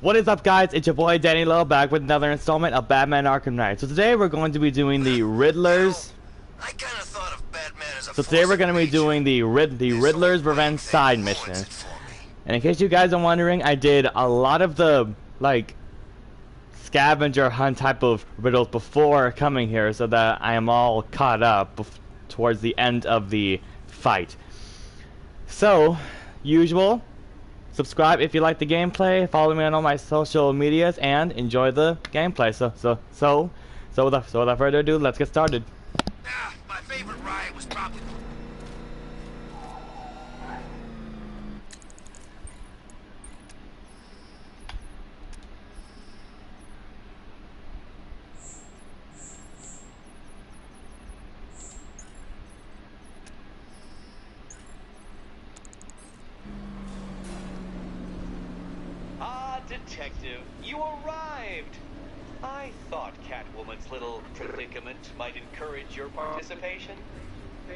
What is up, guys? It's your boy Danny Lowe back with another installment of Batman Arkham Knight. So today we're going to be doing the Riddler's. I kind of thought of Batman as a So today we're going to be doing the Riddler's Revenge side mission. And in case you guys are wondering, I did a lot of the like scavenger hunt type of riddles before coming here, so that I am all caught up towards the end of the fight. So, usual. Subscribe if you like the gameplay, follow me on all my social medias, and enjoy the gameplay. So without further ado, let's get started. My favorite ride was probably... Detective, you arrived! I thought Catwoman's little predicament might encourage your participation.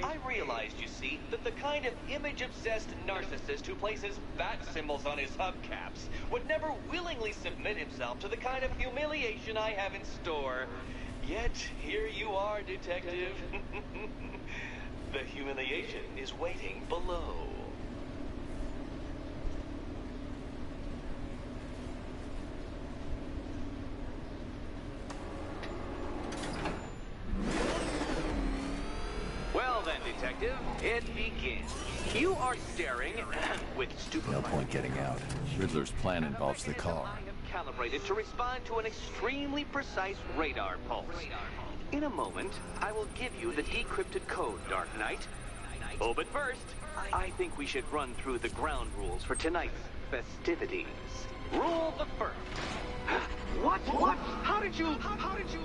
I realized, you see, that the kind of image-obsessed narcissist who places bat symbols on his hubcaps would never willingly submit himself to the kind of humiliation I have in store. Yet, here you are, Detective. The humiliation is waiting below. Well then, Detective, it begins. You are staring with stupid. No point getting out. Riddler's plan involves the car. I have calibrated to respond to an extremely precise radar pulse. In a moment, I will give you the decrypted code, Dark Knight. Oh, but first, I think we should run through the ground rules for tonight's festivities. Rule the first. What? How did you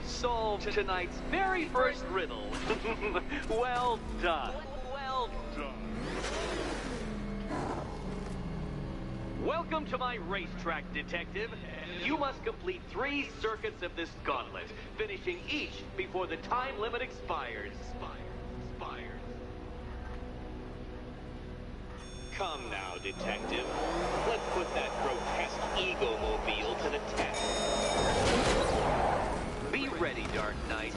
solve tonight's very first riddle? Well done. Well done. Welcome to my racetrack, Detective. You must complete 3 circuits of this gauntlet, finishing each before the time limit expires. Come now, Detective. Let's put that grotesque ego-mobile to the test. Be ready, Dark Knight.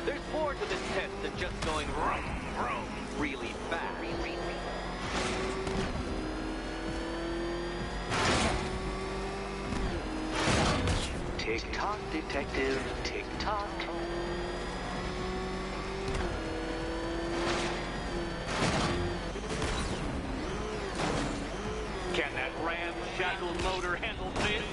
There's more to this test than just going vroom, vroom, really fast. Tick-tock, Detective, tick-tock. Can that ramshackle motor handle this?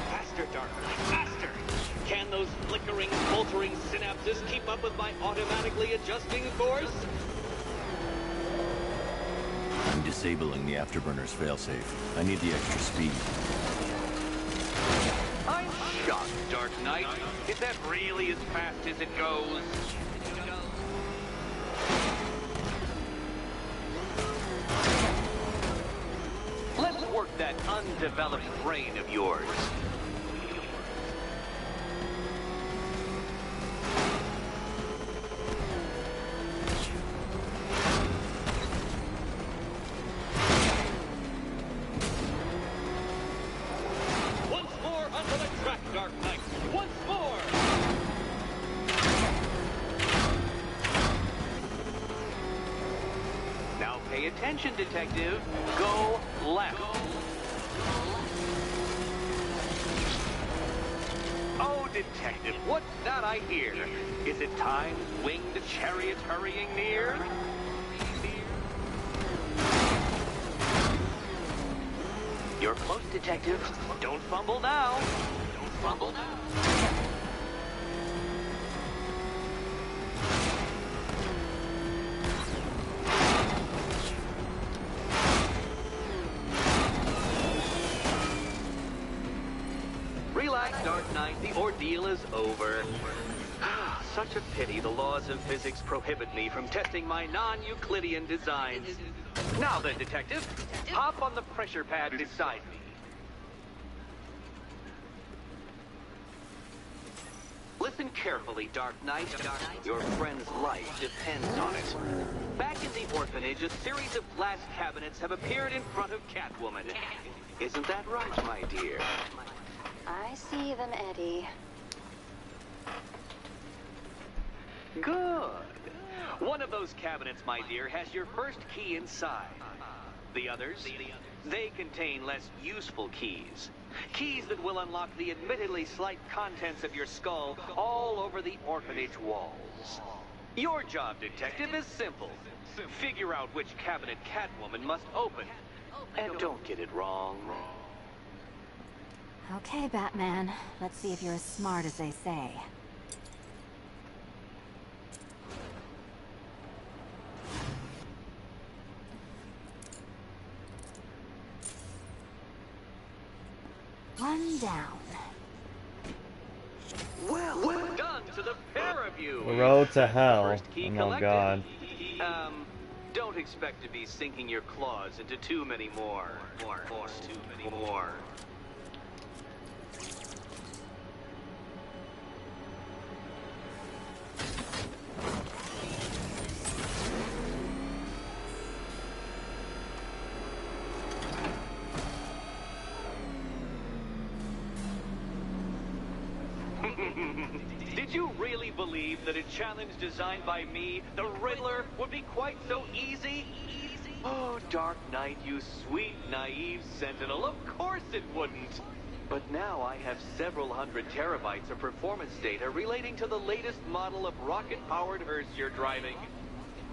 Faster, Dark Knight, faster! Can those flickering, faltering synapses keep up with my automatically adjusting course? I'm disabling the afterburner's failsafe. I need the extra speed. I'm shocked, Dark Knight. Is that really as fast as it goes? Let's work that undeveloped brain of yours. Dark Knight, once more! Now pay attention, Detective. Go left. Oh, Detective, what's that I hear? Is it time winged chariots hurrying near? You're close, Detective. Don't fumble now. Fumble now. Relax, Dark Knight. The ordeal is over. Such a pity the laws of physics prohibit me from testing my non-Euclidean designs. Now then, Detective, hop on the pressure pad beside me. Listen carefully, Dark Knight. Your friend's life depends on it. Back in the orphanage, a series of glass cabinets have appeared in front of Catwoman. Isn't that right, my dear? I see them, Eddie. Good. One of those cabinets, my dear, has your first key inside. The others, they contain less useful keys. Keys that will unlock the admittedly slight contents of your skull all over the orphanage walls. Your job, detective, is simple. Figure out which cabinet Catwoman must open. And don't get it wrong. Okay, Batman. Let's see if you're as smart as they say. One down. Well done to the pair of you. Road to hell. First key Oh collected. god. Don't expect to be sinking your claws into too many more. Too many more. Did you really believe that a challenge designed by me, the Riddler, would be quite so easy? Oh, Dark Knight, you sweet, naive sentinel, of course it wouldn't. But now I have several hundred terabytes of performance data relating to the latest model of rocket-powered hearse you're driving.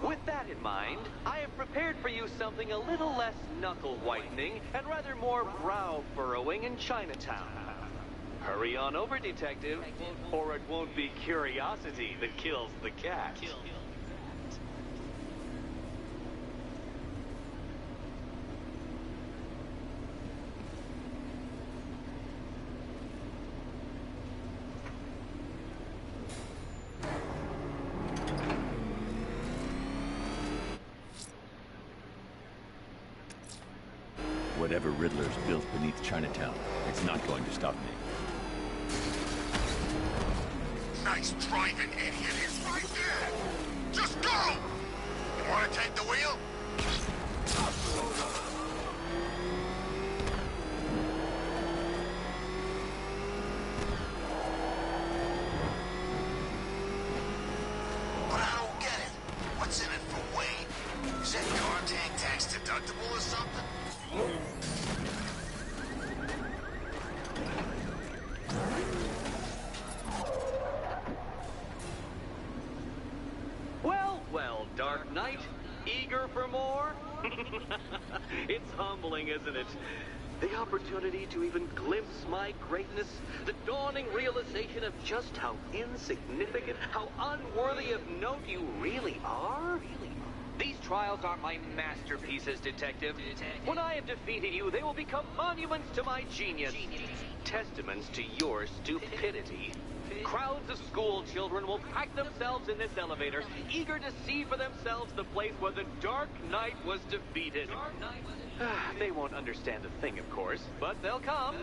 With that in mind, I have prepared for you something a little less knuckle-whitening and rather more brow-furrowing in Chinatown. Hurry on over, detective, or it won't be curiosity that kills the cat. Whatever Riddler's built beneath Chinatown, it's not going to stop me. Nice driving, idiot. It's right there. Just go! You want to take the wheel? But I don't get it. What's in it for Wayne? Is that car tank tax deductible or something? Well, Dark Knight, eager for more? It's humbling, isn't it? The opportunity to even glimpse my greatness, the dawning realization of just how insignificant, how unworthy of note you really are? These trials are my masterpieces, detective. When I have defeated you, they will become monuments to my genius, testaments to your stupidity. Crowds of school children will pack themselves in this elevator, eager to see for themselves the place where the Dark Knight was defeated. They won't understand a thing, of course, but they'll come.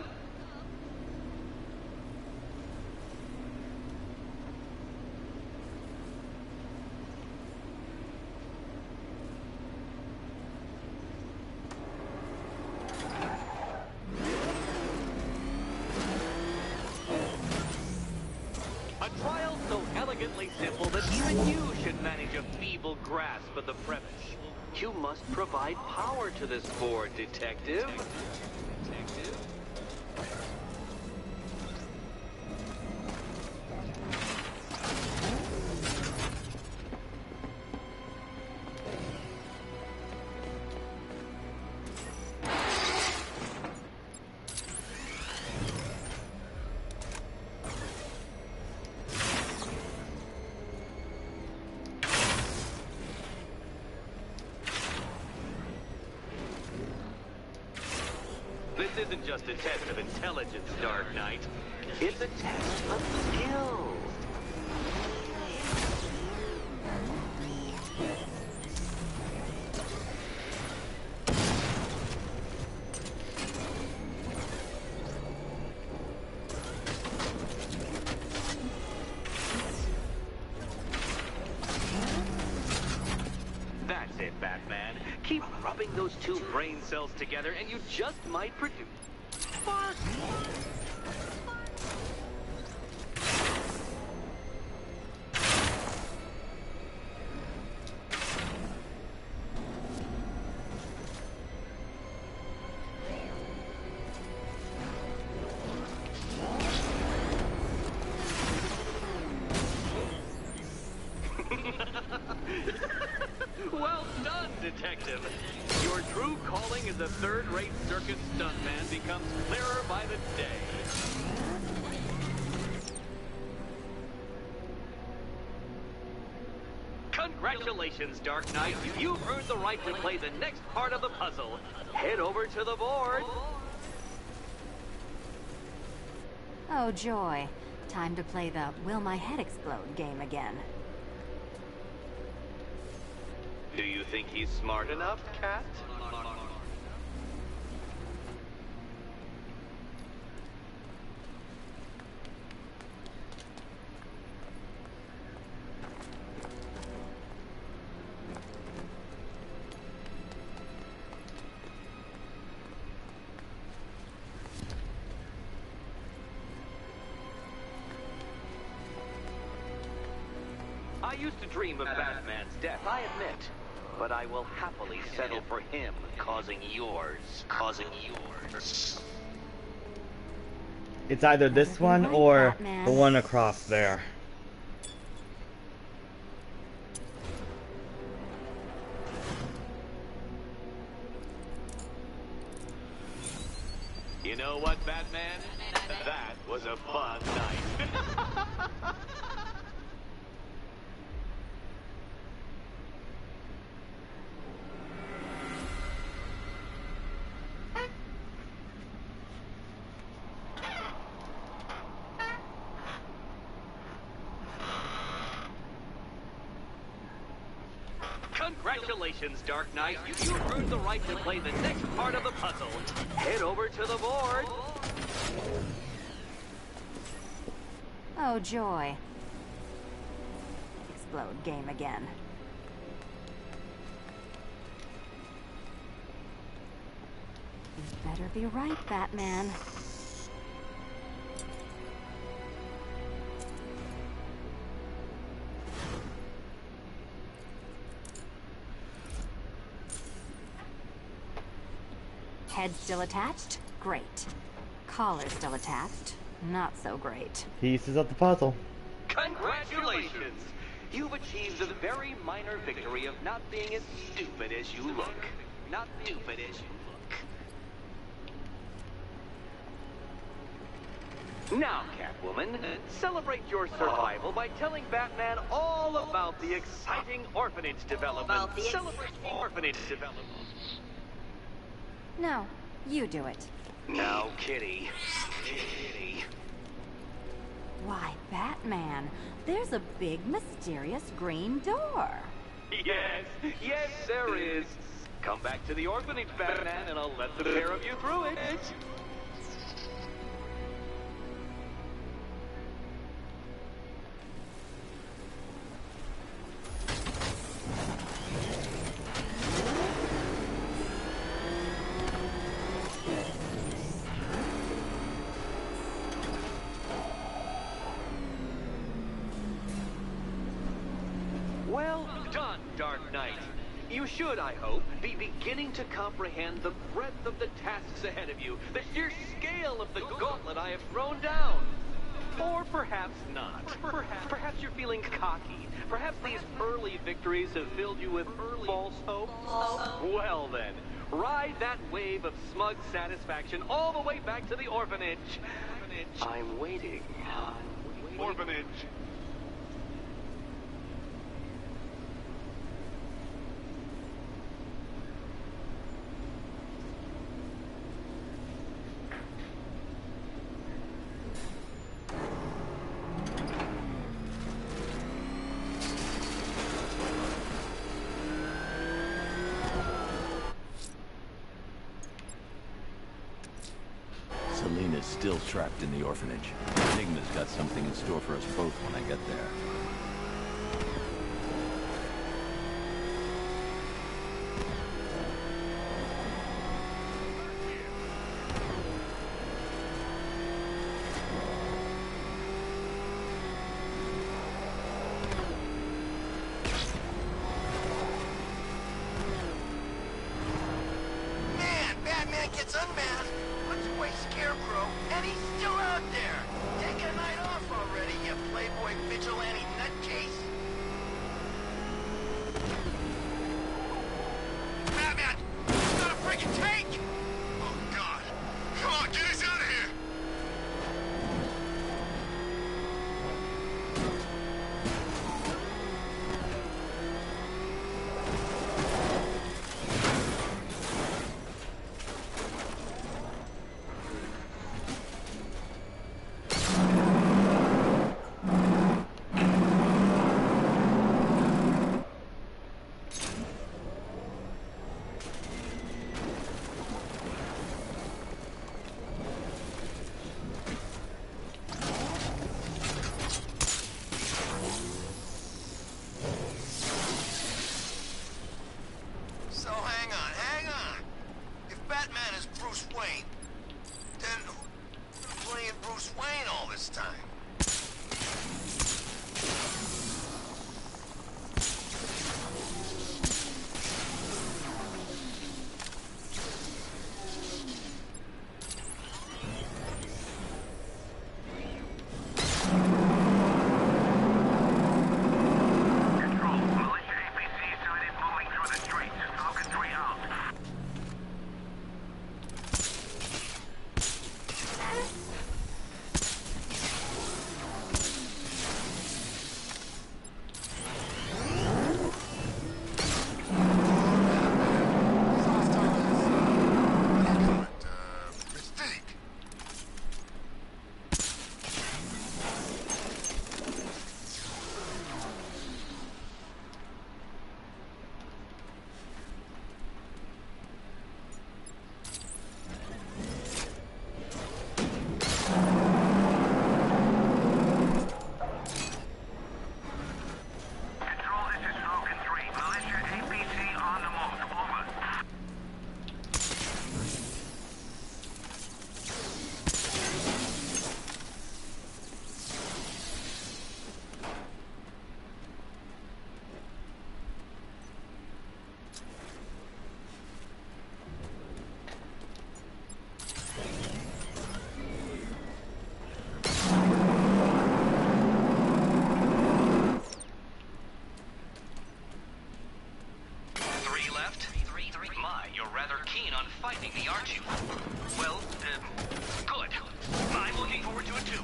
A trial so elegantly simple that even you should manage a feeble grasp of the premise. You must provide power to this board, detective. This isn't just a test of intelligence, Dark Knight. It's a test of skill. those two brain cells together and you just might produce sparks. Well done, Detective. Your true calling as a third-rate circus stuntman becomes clearer by the day. Congratulations, Dark Knight. You've earned the right to play the next part of the puzzle. Head over to the board. Oh, joy. Time to play the Will My Head Explode game again. Do you think he's smart enough, Cat? I used to dream of Batman's death, I admit. But I will happily settle for him causing yours. It's either this one or the one across there. You know what, Batman? That was a fun night. Congratulations, Dark Knight. You've earned the right to play the next part of the puzzle. Head over to the board. Oh, joy. Explode game again. You better be right, Batman. Head still attached? Great. Collar still attached? Not so great. Pieces of the puzzle. Congratulations! You've achieved the very minor victory of not being as stupid as you look. Not stupid as you look. Now, Catwoman, celebrate your survival by telling Batman all about the exciting orphanage development. Celebrate orphanage development. No, you do it. Now, Kitty. Kitty. Why, Batman, there's a big, mysterious green door. Yes, there is. Come back to the orphanage, Batman, and I'll let the pair of you through it. Well done, Dark Knight. You should, I hope, be beginning to comprehend the breadth of the tasks ahead of you, the sheer scale of the gauntlet I have thrown down. Or perhaps not. Perhaps you're feeling cocky. Perhaps these early victories have filled you with false hope. Well then, ride that wave of smug satisfaction all the way back to the orphanage. I'm waiting. Orphanage. Selina's still trapped in the orphanage. Enigma's got something in store for us both when I get there. gets unmasked, puts away Scarecrow, and he's still out there. Take a night off already, you playboy vigilante nutcase. Batman! He's got a freaking tank! Oh, God. Come on, get us out of here! So hang on. If Batman is Bruce Wayne, then who's been playing Bruce Wayne all this time? Fighting me, aren't you? Well, good. I'm looking forward to it too.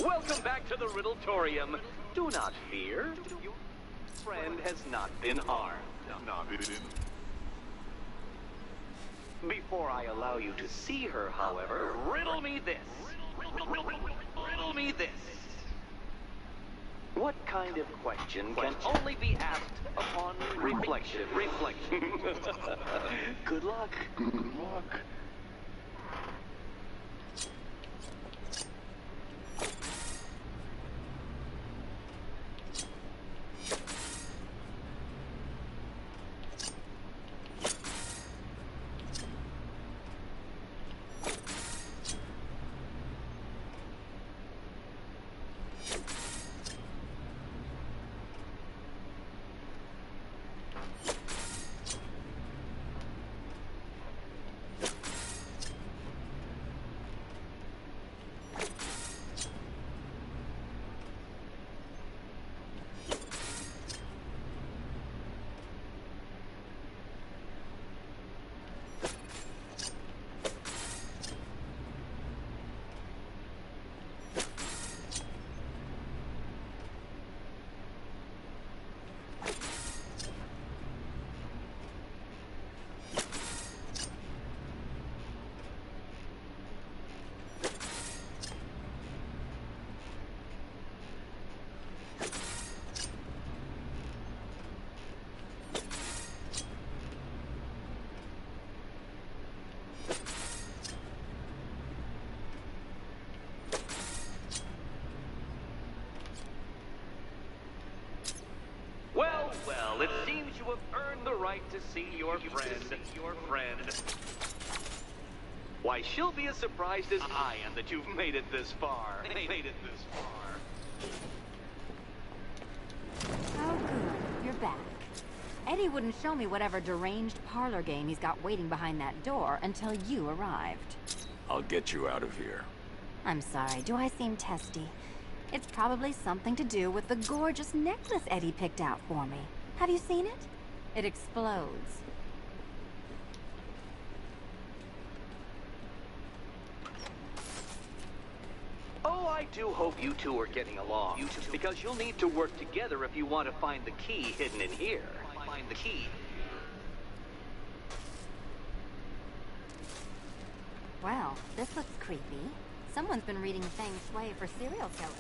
Welcome back to the Riddle'torium. Do not fear. Your friend has not been harmed. Before I allow you to see her, however, riddle me this. Riddle me this. What kind of question can only be asked upon reflection? Good luck. Good luck. Well, it seems you have earned the right to see your friend. Why, she'll be as surprised as I am that you've made it this far. Oh, good. You're back. Eddie wouldn't show me whatever deranged parlor game he's got waiting behind that door until you arrived. I'll get you out of here. I'm sorry, do I seem testy? It's probably something to do with the gorgeous necklace Eddie picked out for me. Have you seen it? It explodes. Oh, I do hope you two are getting along. Because you'll need to work together if you want to find the key hidden in here. Find the key. Well, this looks creepy. Someone's been reading feng shui for serial killers.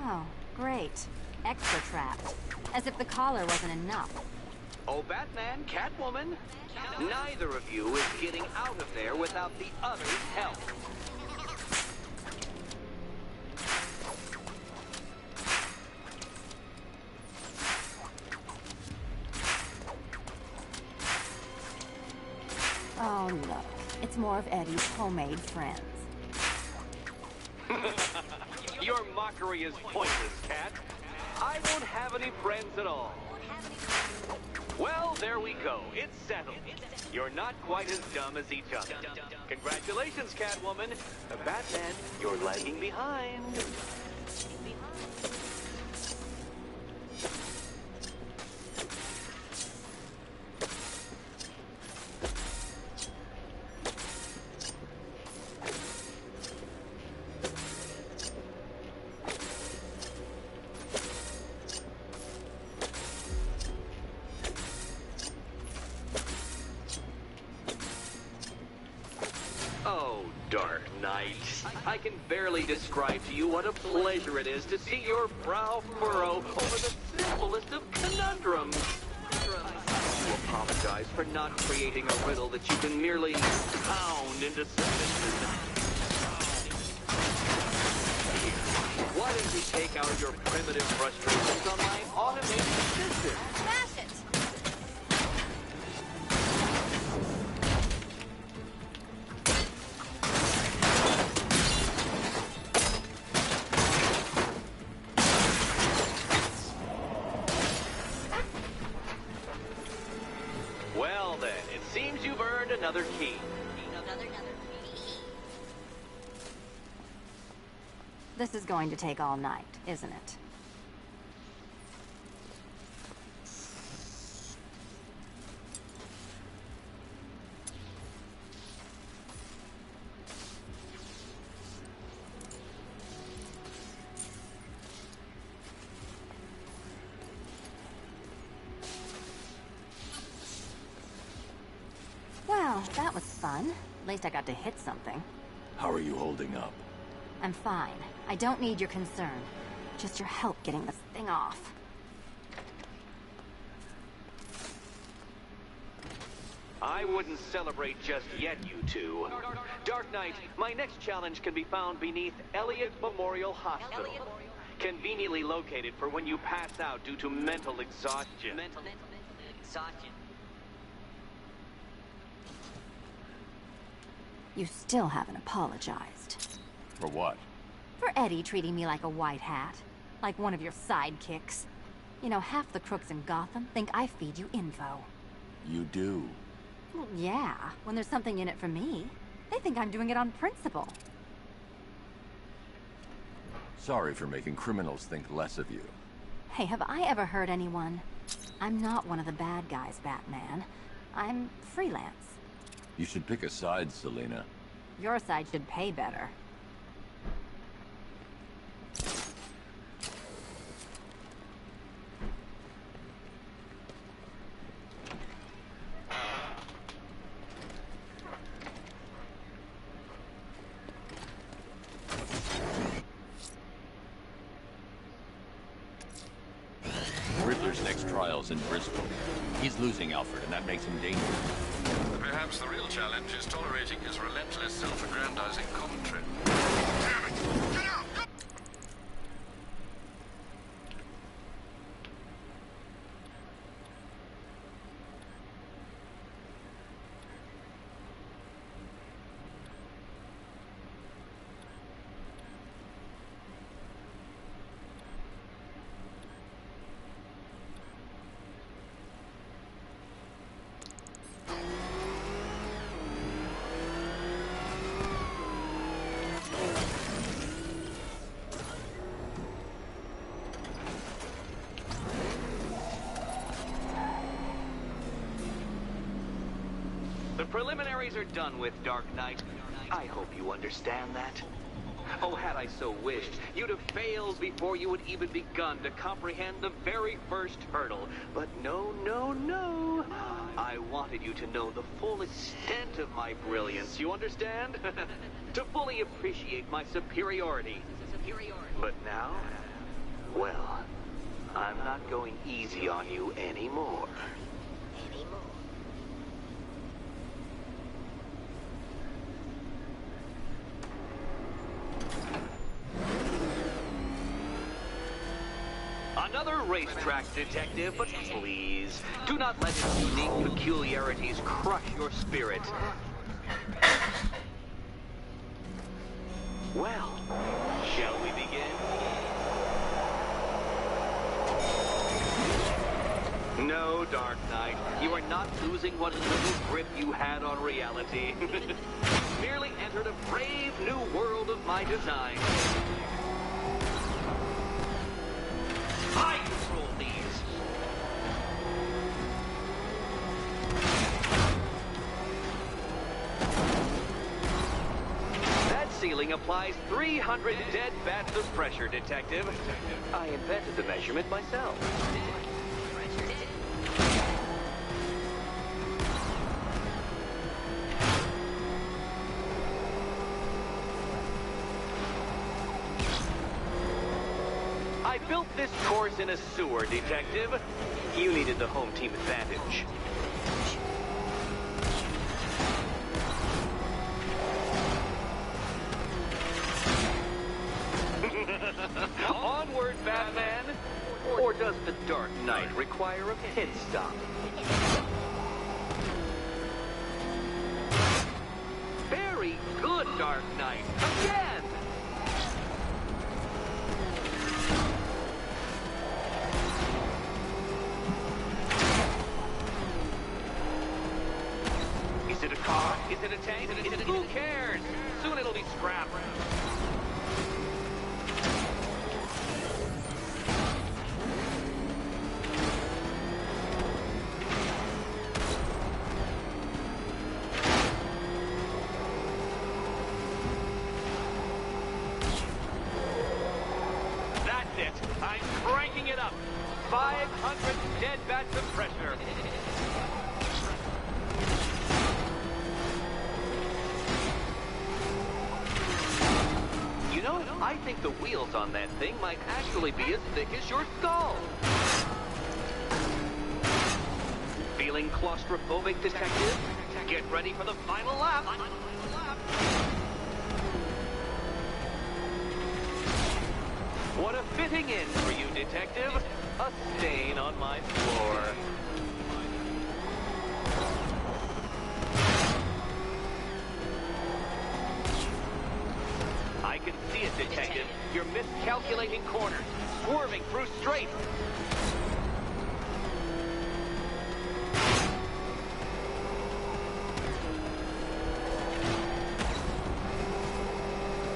Oh, great. Extra trapped. As if the collar wasn't enough. Oh, Batman, Catwoman, neither of you is getting out of there without the other's help. Oh no, it's more of Eddie's homemade friends. Your mockery is pointless, Cat. I won't have any friends at all. Well, there we go. It's settled. You're not quite as dumb as each other. Congratulations, Catwoman. Batman, you're lagging behind. Oh, Dark Knight. I can barely describe to you what a pleasure it is to see your brow furrow over the simplest of conundrums. You apologize for not creating a riddle that you can merely pound into submission. Why don't you take out your primitive frustrations on my automated system? Smash it! Well then, it seems you've earned another key. This is going to take all night, isn't it? Well, that was fun. At least I got to hit something. How are you holding up? I'm fine. I don't need your concern. Just your help getting this thing off. I wouldn't celebrate just yet, you two. Dark Knight, my next challenge can be found beneath Elliott Memorial Hospital. Conveniently located for when you pass out due to mental exhaustion. You still haven't apologized. For what? For Eddie treating me like a white hat. Like one of your sidekicks. You know, half the crooks in Gotham think I feed you info. You do. Well, yeah, when there's something in it for me. They think I'm doing it on principle. Sorry for making criminals think less of you. Hey, have I ever hurt anyone? I'm not one of the bad guys, Batman. I'm freelance. You should pick a side, Selina. Your side should pay better. details in Bristol. He's losing Alfred, and that makes him dangerous. Perhaps the real challenge is tolerating his relentless self-aggrandizing commentary. Damn it! Get out! Go! The preliminaries are done with, Dark Knight. I hope you understand that. Oh, had I so wished, you'd have failed before you had even begun to comprehend the very first hurdle. But no, no, no. I wanted you to know the full extent of my brilliance, you understand? To fully appreciate my superiority. But now, well, I'm not going easy on you anymore. Another racetrack detective, but please, do not let its unique peculiarities crush your spirit. Well, shall we begin? No, Dark Knight, you are not losing what little grip you had on reality. Merely entered a brave new world of my design. I control these. That ceiling applies 300 dead bats of pressure, Detective. I invented the measurement myself. I built this course in a sewer, Detective. You needed the home team advantage. Onward, Batman! Or does the Dark Knight require a pit stop? Very good, Dark Knight. Again! Is it a car? Is it a tank? Who cares? Soon it'll be scrap. That's it. I'm cranking it up. 500 dead bats of pressure. You know, I think the wheels on that thing might actually be as thick as your skull. Feeling claustrophobic, Detective? Get ready for the final lap. What a fitting end for you, Detective. A stain on my floor. I can see it, Detective. You're miscalculating corners, swerving through straight.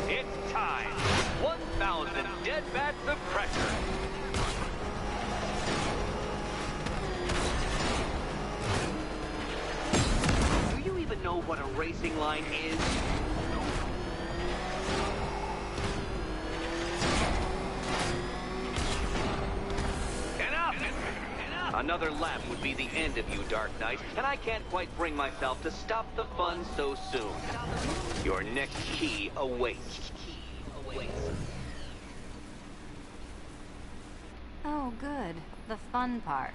It's time. 1,000 dead bats of pressure. Do you even know what a racing line is? Another lap would be the end of you, Dark Knight, and I can't quite bring myself to stop the fun so soon. Your next key awaits. Oh, good. The fun part.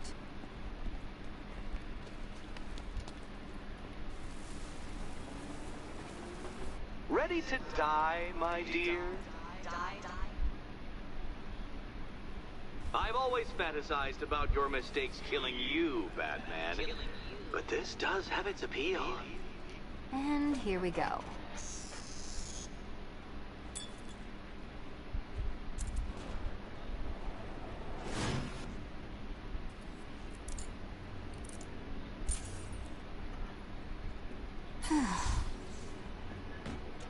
ready to die, my dear? I've always fantasized about your mistakes killing you, Batman. But this does have its appeal. And here we go.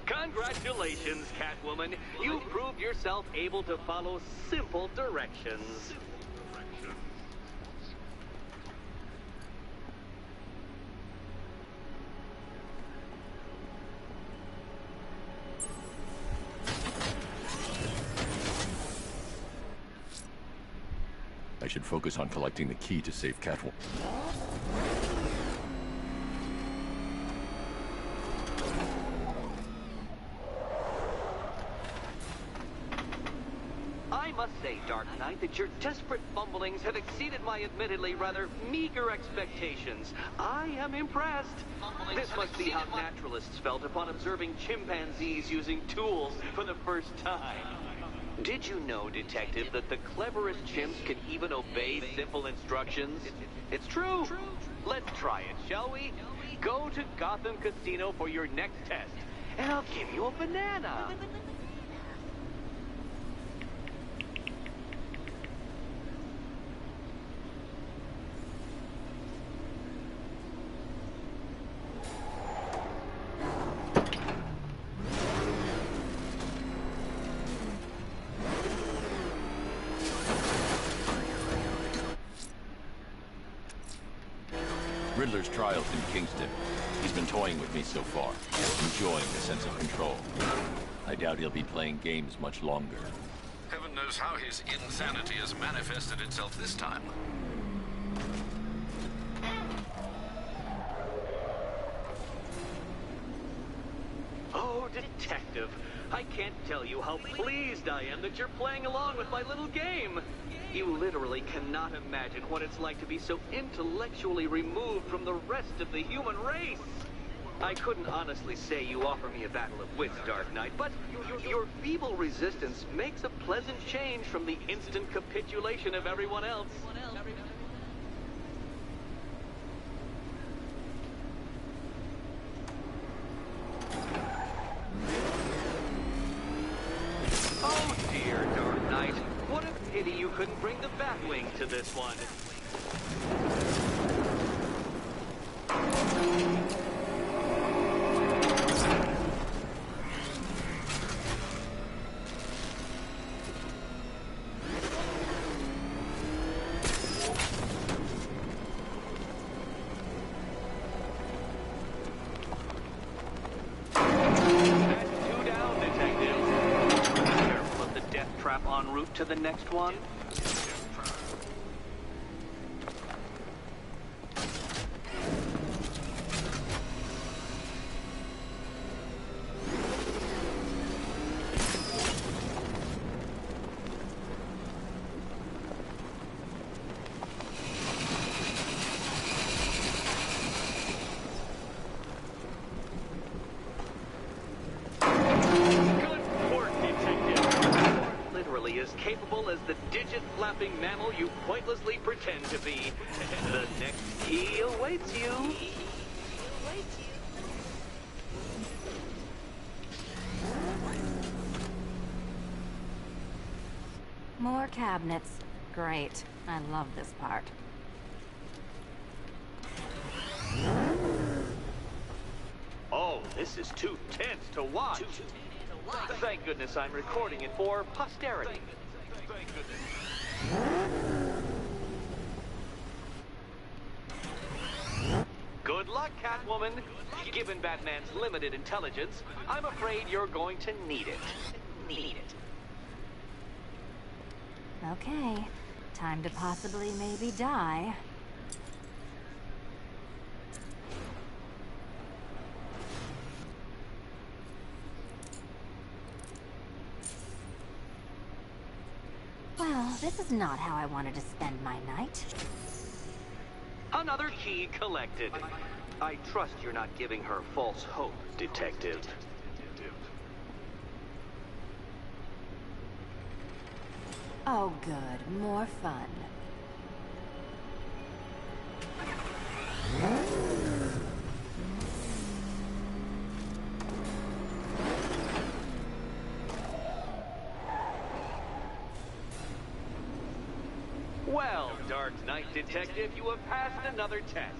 Congratulations, Catwoman. You proved yourself able to follow simple directions. I should focus on collecting the key to save Catwoman. I must say, Dark Knight, that your desperate fumblings have exceeded my admittedly rather meager expectations. I am impressed. This must be how naturalists felt upon observing chimpanzees using tools for the first time. Did you know, Detective, that the cleverest chimps can even obey simple instructions? It's true. Let's try it, shall we? Go to Gotham Casino for your next test, and I'll give you a banana. Riddler's trial's in Kingston. He's been toying with me so far, enjoying the sense of control. I doubt he'll be playing games much longer. Heaven knows how his insanity has manifested itself this time. Oh, Detective, I can't tell you how pleased I am that you're playing along with my little game. You literally cannot imagine what it's like to be so intellectually removed from the rest of the human race. I couldn't honestly say you offer me a battle of wits, Dark Knight, but your feeble resistance makes a pleasant change from the instant capitulation of everyone else. Oh dear, Dark Knight. What a pity you couldn't bring the Batwing to this one. En route to the next one? As capable as the digit-flapping mammal you pointlessly pretend to be. The next key awaits you. More cabinets. Great. I love this part. Oh, this is too tense to watch. Thank goodness I'm recording it for posterity. Good luck, Catwoman. Given Batman's limited intelligence, I'm afraid you're going to need it. Okay. Time to possibly maybe die. Well, this is not how I wanted to spend my night. Another key collected. I trust you're not giving her false hope, Detective. Oh, good. More fun. Well, Dark Knight Detective, you have passed another test.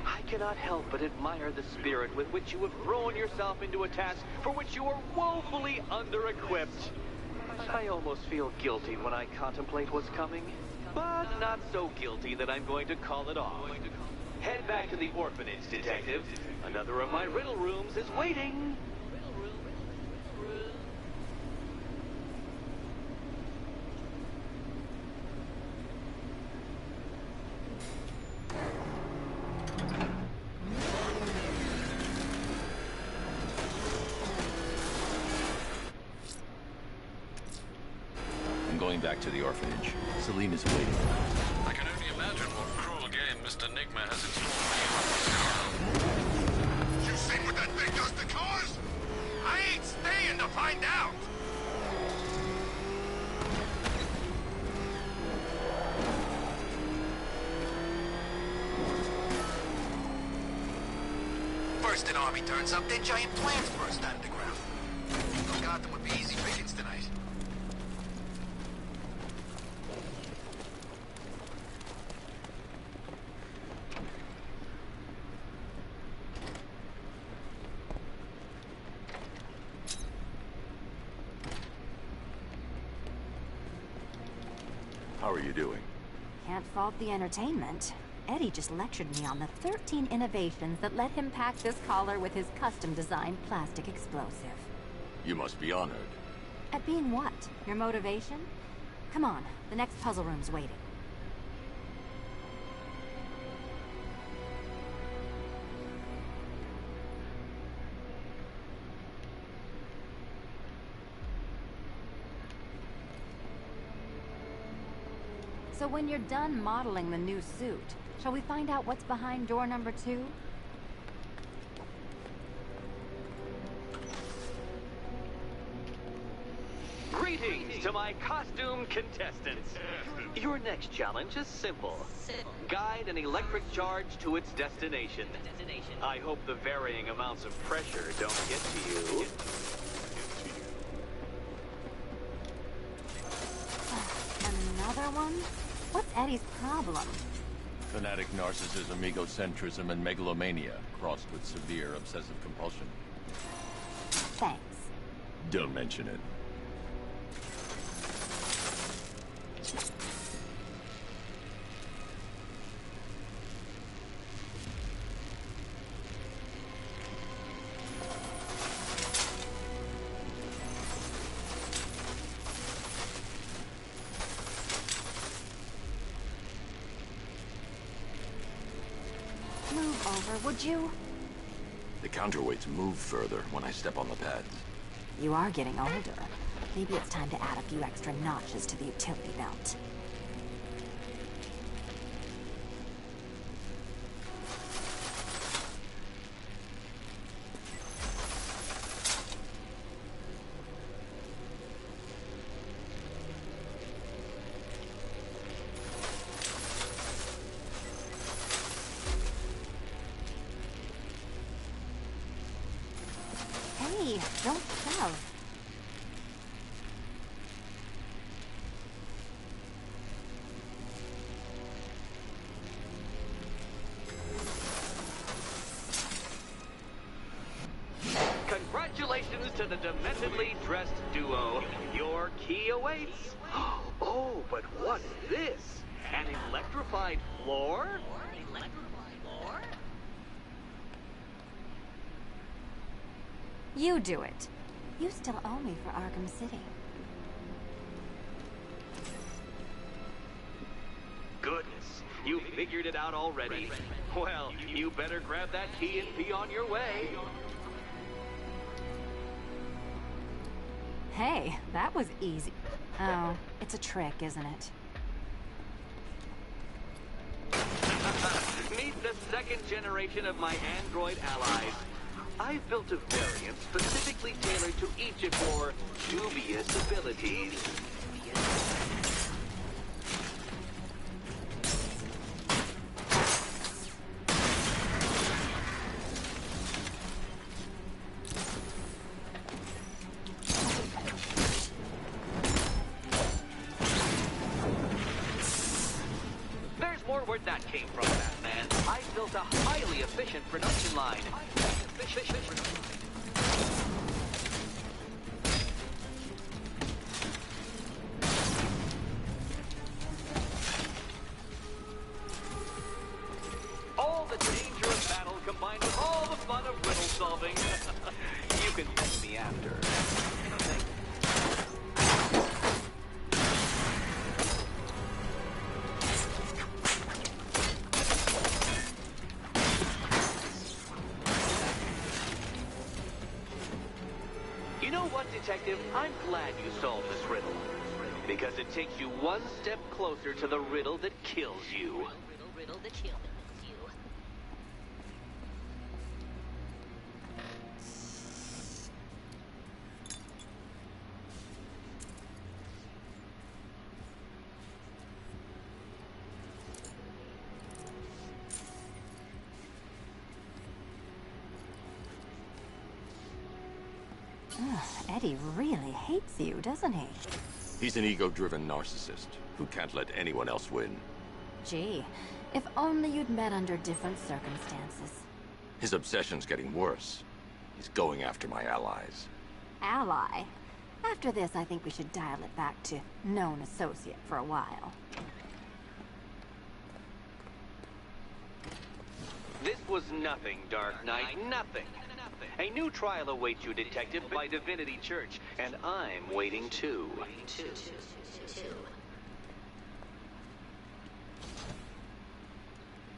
I cannot help but admire the spirit with which you have thrown yourself into a task for which you are woefully under-equipped. I almost feel guilty when I contemplate what's coming, but not so guilty that I'm going to call it off. Head back to the orphanage, Detective. Another of my riddle rooms is waiting. I'm going back to the orphanage. Celine is waiting. I can only imagine what cruel game Mr. Nigma has in store for you. You seen what that thing does to cars? I ain't staying to find out. First an army turns up, then giant plants burst out of the ground. Gotham would be easy pickings tonight. How are you doing? Can't fault the entertainment. Eddie just lectured me on the 13 innovations that let him pack this collar with his custom-designed plastic explosive. You must be honored. At being what? Your motivation? Come on, the next puzzle room's waiting. So when you're done modeling the new suit, shall we find out what's behind door number 2? Greetings to my costumed contestants. Your next challenge is simple. Guide an electric charge to its destination. I hope the varying amounts of pressure don't get to you. Another one? What's Eddie's problem? Fanatic narcissism, egocentrism, and megalomania, crossed with severe obsessive compulsion. Thanks. Don't mention it. Move over, would you? The counterweights move further when I step on the pads. You are getting older. Maybe it's time to add a few extra notches to the utility belt. Hey, don't shove. Congratulations to the dementedly dressed duo. Your key awaits. Oh, but what's this? An electrified floor? You do it. You still owe me for Arkham City. Goodness, you figured it out already. Well, you better grab that key and be on your way. Hey, that was easy. Oh, it's a trick, isn't it? Meet the second generation of my android allies. I've built a variant specifically tailored to each of your dubious abilities. came from, Batman. I built a highly efficient production line. All the danger of battle combined with all the fun of riddle solving. You can thank me after. You know what, Detective? I'm glad you solved this riddle. Because it takes you one step closer to the riddle that kills you. Riddle that kills you. Eddie really hates you, doesn't he? He's an ego-driven narcissist who can't let anyone else win. Gee, if only you'd met under different circumstances. His obsession's getting worse. He's going after my allies. Ally? After this, I think we should dial it back to known associate for a while. This was nothing, Dark Knight, nothing. A new trial awaits you, Detective, by Divinity Church, and I'm waiting too.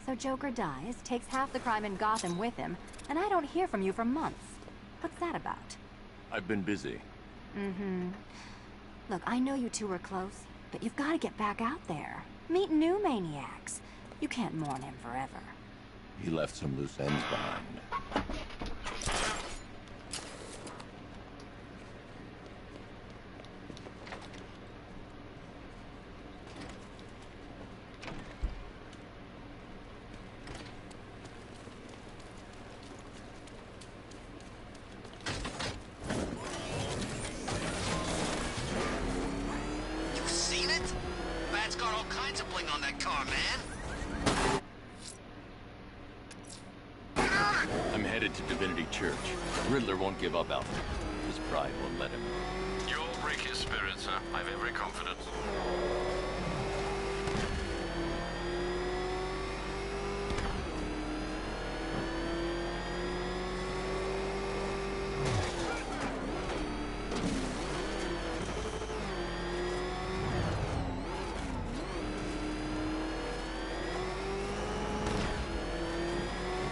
So Joker dies, takes half the crime in Gotham with him, and I don't hear from you for months. What's that about? I've been busy. Look, I know you two were close, but you've got to get back out there. Meet new maniacs. You can't mourn him forever. He left some loose ends behind. You seen it? Bat's got all kinds of bling on that car, man. I'm headed to Divinity Church. Riddler won't give up, Alfred. His pride won't let him. You'll break his spirit, sir. I've every confidence.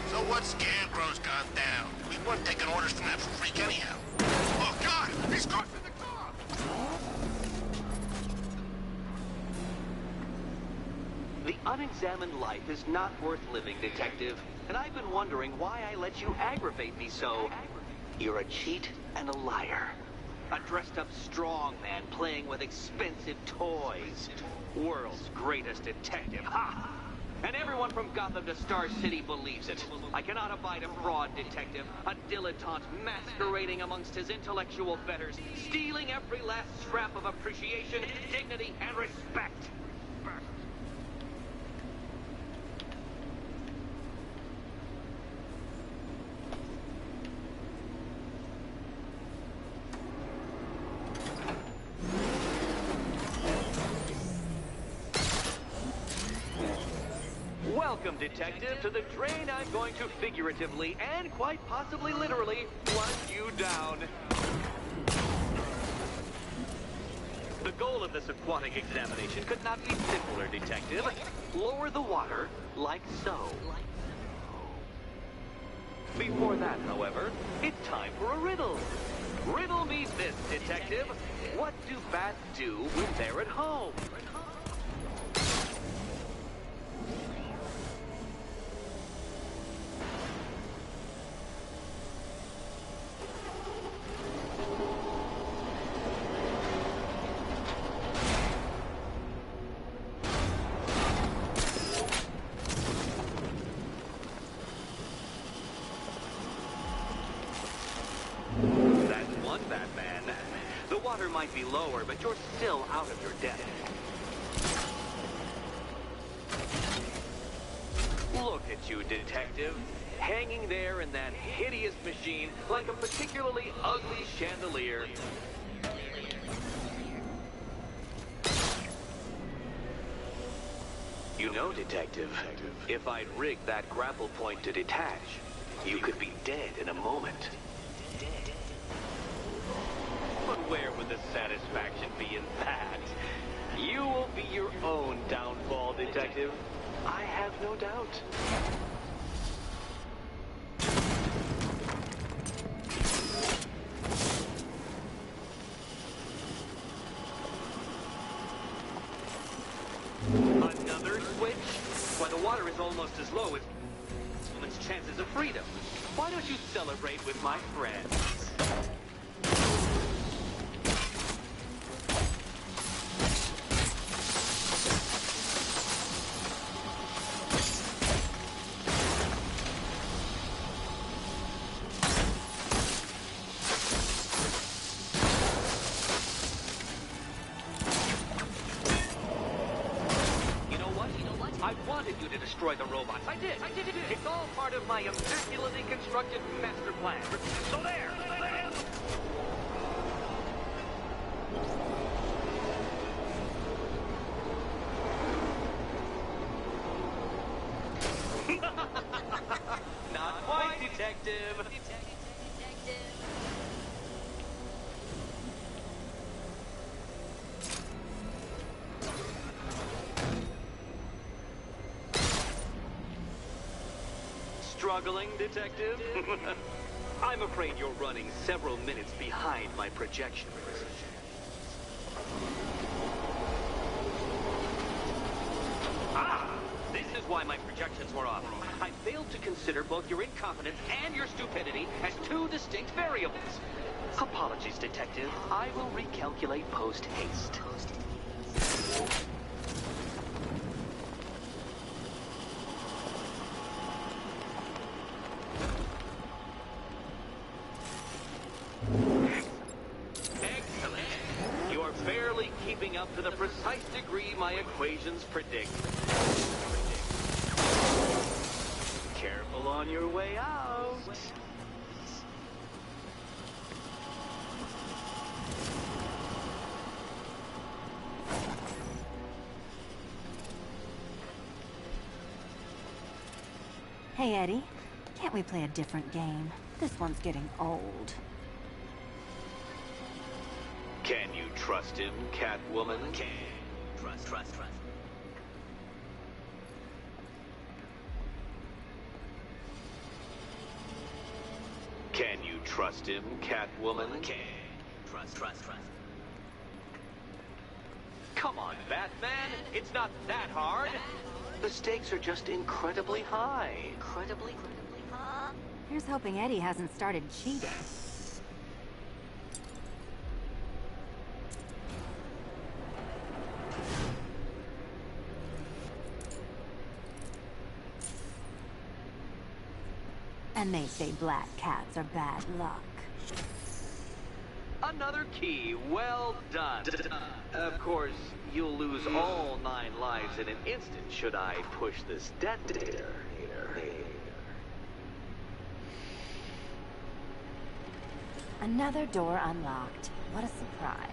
So what Scarecrow's gone down? We weren't taking orders from that freak anyhow. Oh, God! He's crossing the car! The unexamined life is not worth living, Detective. And I've been wondering why I let you aggravate me so. You're a cheat and a liar. A dressed-up strongman playing with expensive toys. World's greatest detective, ha! And everyone from Gotham to Star City believes it. I cannot abide a fraud detective, a dilettante masquerading amongst his intellectual betters, stealing every last scrap of appreciation, dignity, and respect. Welcome, Detective, to the drain I'm going to figuratively and quite possibly literally flush you down. The goal of this aquatic examination could not be simpler, Detective. Lower the water, like so. Before that, however, it's time for a riddle. Riddle me this, Detective. What do bats do when they're at home? That's one, Batman. The water might be lower, but you're still out of your depth. at you, Detective. Hanging there in that hideous machine like a particularly ugly chandelier. You know, Detective, if I'd rigged that grapple point to detach, you could be dead in a moment. But where would the satisfaction be in that? You will be your own downfall, Detective. I have no doubt. Another switch? Why, the water is almost as low as woman's chances of freedom. Why don't you celebrate with my friends? I wanted you to destroy the robots. I did. It's all part of my immaculately constructed master plan. So there. Not quite, Detective. Struggling, Detective? I'm afraid you're running several minutes behind my projections. This is why my projections were off. I failed to consider both your incompetence and your stupidity as two distinct variables. Apologies, Detective. I will recalculate post-haste. Keeping up to the precise degree my equations predict. Careful on your way out. Hey, Eddie. Can't we play a different game? This one's getting old. Can you trust him, Catwoman? Trust. Can you trust him, Catwoman? Trust. Come on, Batman. It's not that hard. The stakes are just incredibly high. Incredibly high. Here's hoping Eddie hasn't started cheating. And they say black cats are bad luck. Another key. Well done. Of course, you'll lose all 9 lives in an instant should I push this detonator. Another door unlocked. What a surprise.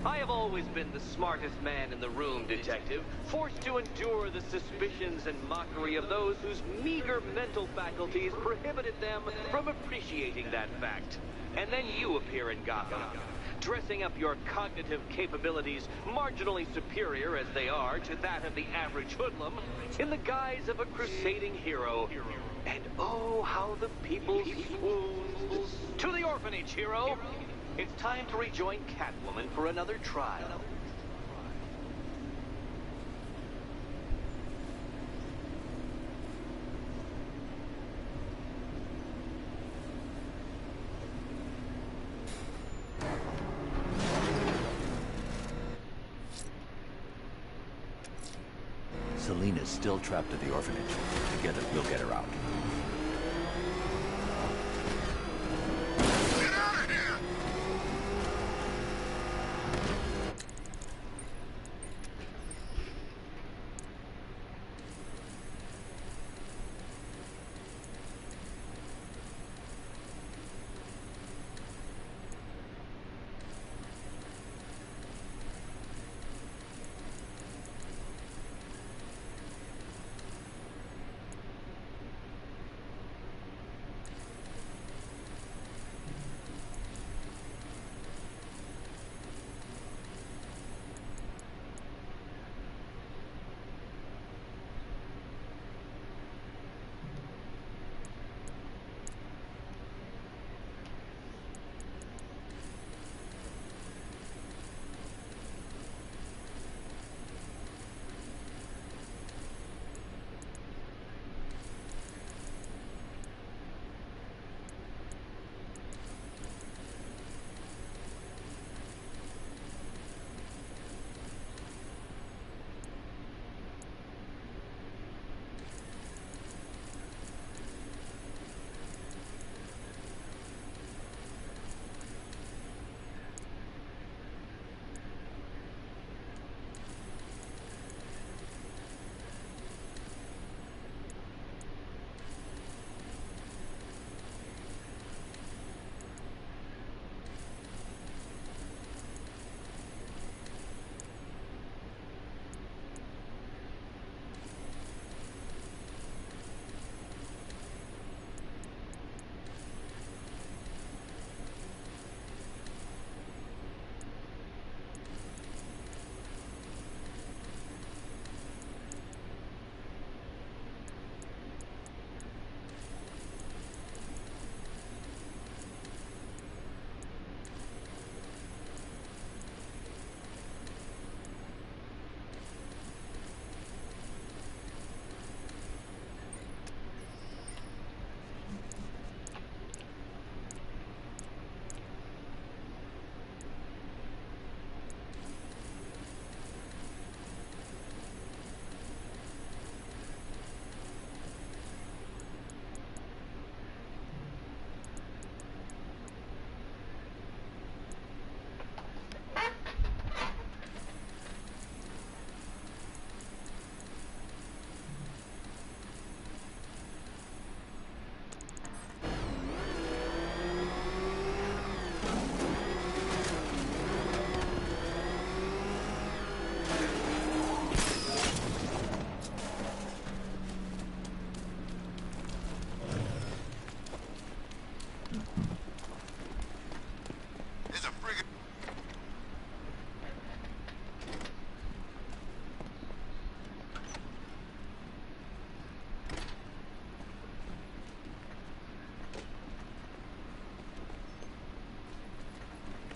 I have always been the smartest man in the room, Detective, forced to endure the suspicions and mockery of those whose meager mental faculties prohibited them from appreciating that fact. And then you appear in Gotham, dressing up your cognitive capabilities marginally superior as they are to that of the average hoodlum, in the guise of a crusading hero. And oh, how the people swoon. To the orphanage, hero! It's time to rejoin Catwoman for another trial. Selena's still trapped at the orphanage. Together, we'll get her out. Get out of here!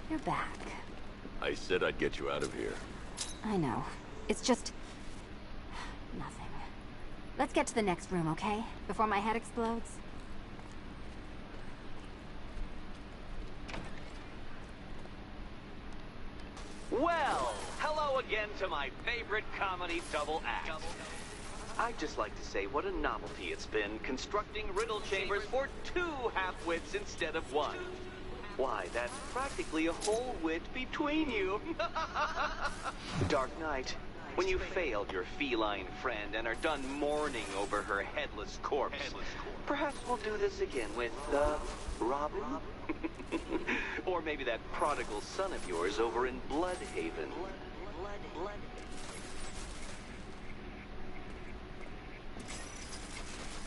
You're back. I said I'd get you out of here. I know. It's just... nothing. Let's get to the next room, okay? Before my head explodes. Well, hello again to my favorite comedy double act. I'd just like to say what a novelty it's been constructing riddle chambers for 2 half-wits instead of 1. Why, that's practically a whole wit between you. Dark Knight, when you failed your feline friend and are done mourning over her headless corpse, perhaps we'll do this again with, Robin? Or maybe that prodigal son of yours over in Bloodhaven.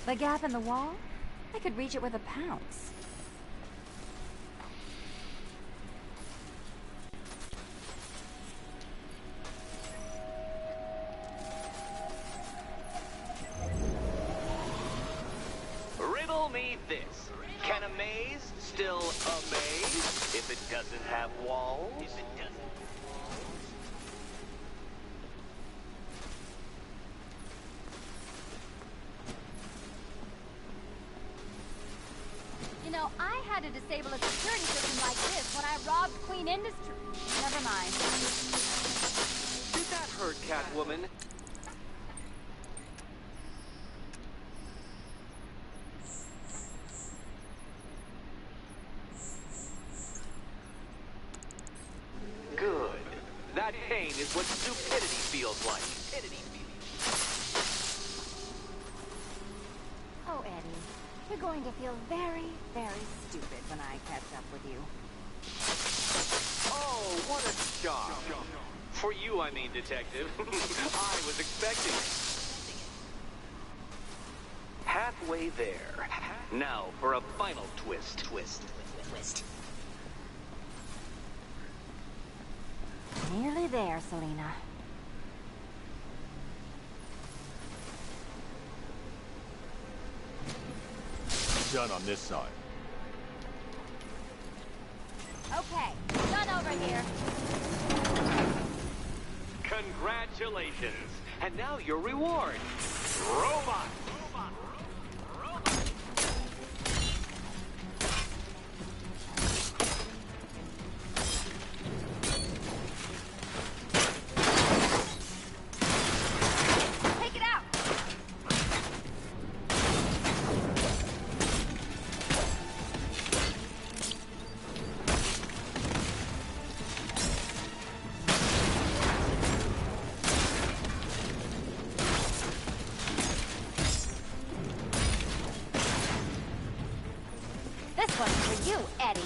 The gap in the wall? I could reach it with a pounce. Riddle me this. Can a maze still amaze? If it doesn't have walls? You know, I had to disable a security system like this when I robbed Queen Industry. Never mind. Did that hurt, Catwoman? Good. That pain is what stupidity feels like. Oh, Eddie, you're going to feel very, very stupid when I catch up with you. Oh, what a shock. For you, I mean, Detective. I was expecting it. Halfway there. Now for a final twist. Nearly there, Selena. Done on this side. Okay, done over here. Congratulations. And now your reward. Robot. Take it out! This one's for you, Eddie.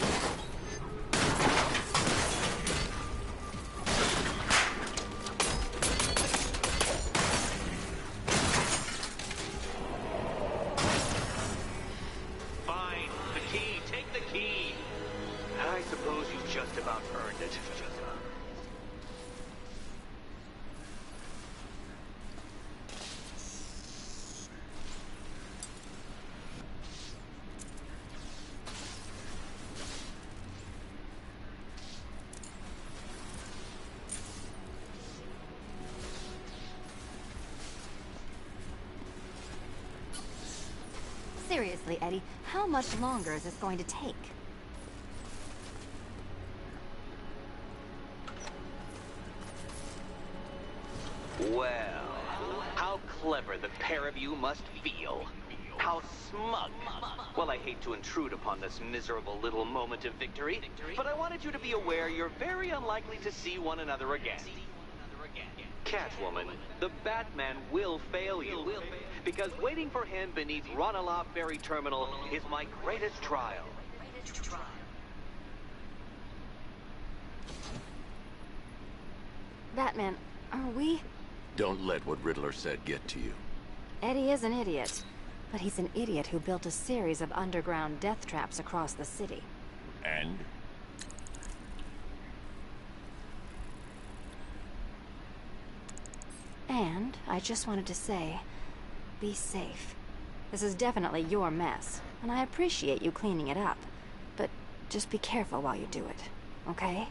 Fine. The key. Take the key. I suppose you just about earned it. Seriously, Eddie, how much longer is this going to take? Well, how clever the pair of you must feel. How smug. Well, I hate to intrude upon this miserable little moment of victory, but I wanted you to be aware you're very unlikely to see one another again. Catwoman, the Batman will fail you. Because waiting for him beneath Ranelagh Ferry Terminal is my greatest trial. Batman, are we? Don't let what Riddler said get to you. Eddie is an idiot. But he's an idiot who built a series of underground death traps across the city. And? And I just wanted to say, be safe. This is definitely your mess, and I appreciate you cleaning it up. But just be careful while you do it, okay?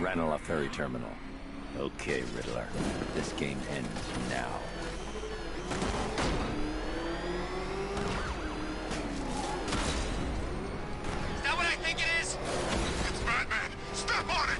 Ranelagh Ferry Terminal. Okay, Riddler. This game ends now. Is that what I think it is? It's Batman! Step on it!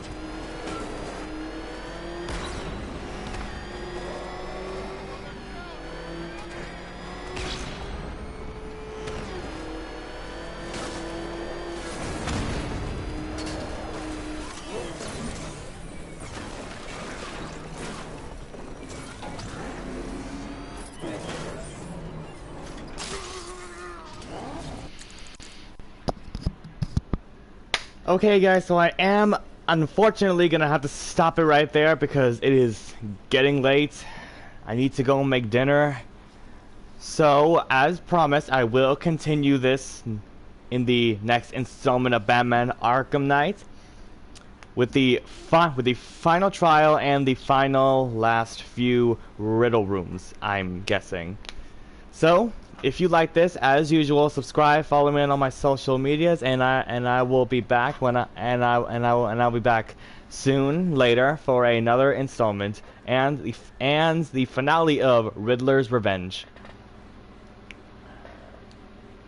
Okay guys, so I am unfortunately gonna have to stop it right there because it is getting late. I need to go make dinner. So, as promised, I will continue this in the next installment of Batman Arkham Knight, with the final trial and the final last few riddle rooms, I'm guessing. So, if you like this, as usual, subscribe, follow me on all my social medias, and I will be back I'll be back soon later for another installment and the finale of Riddler's Revenge.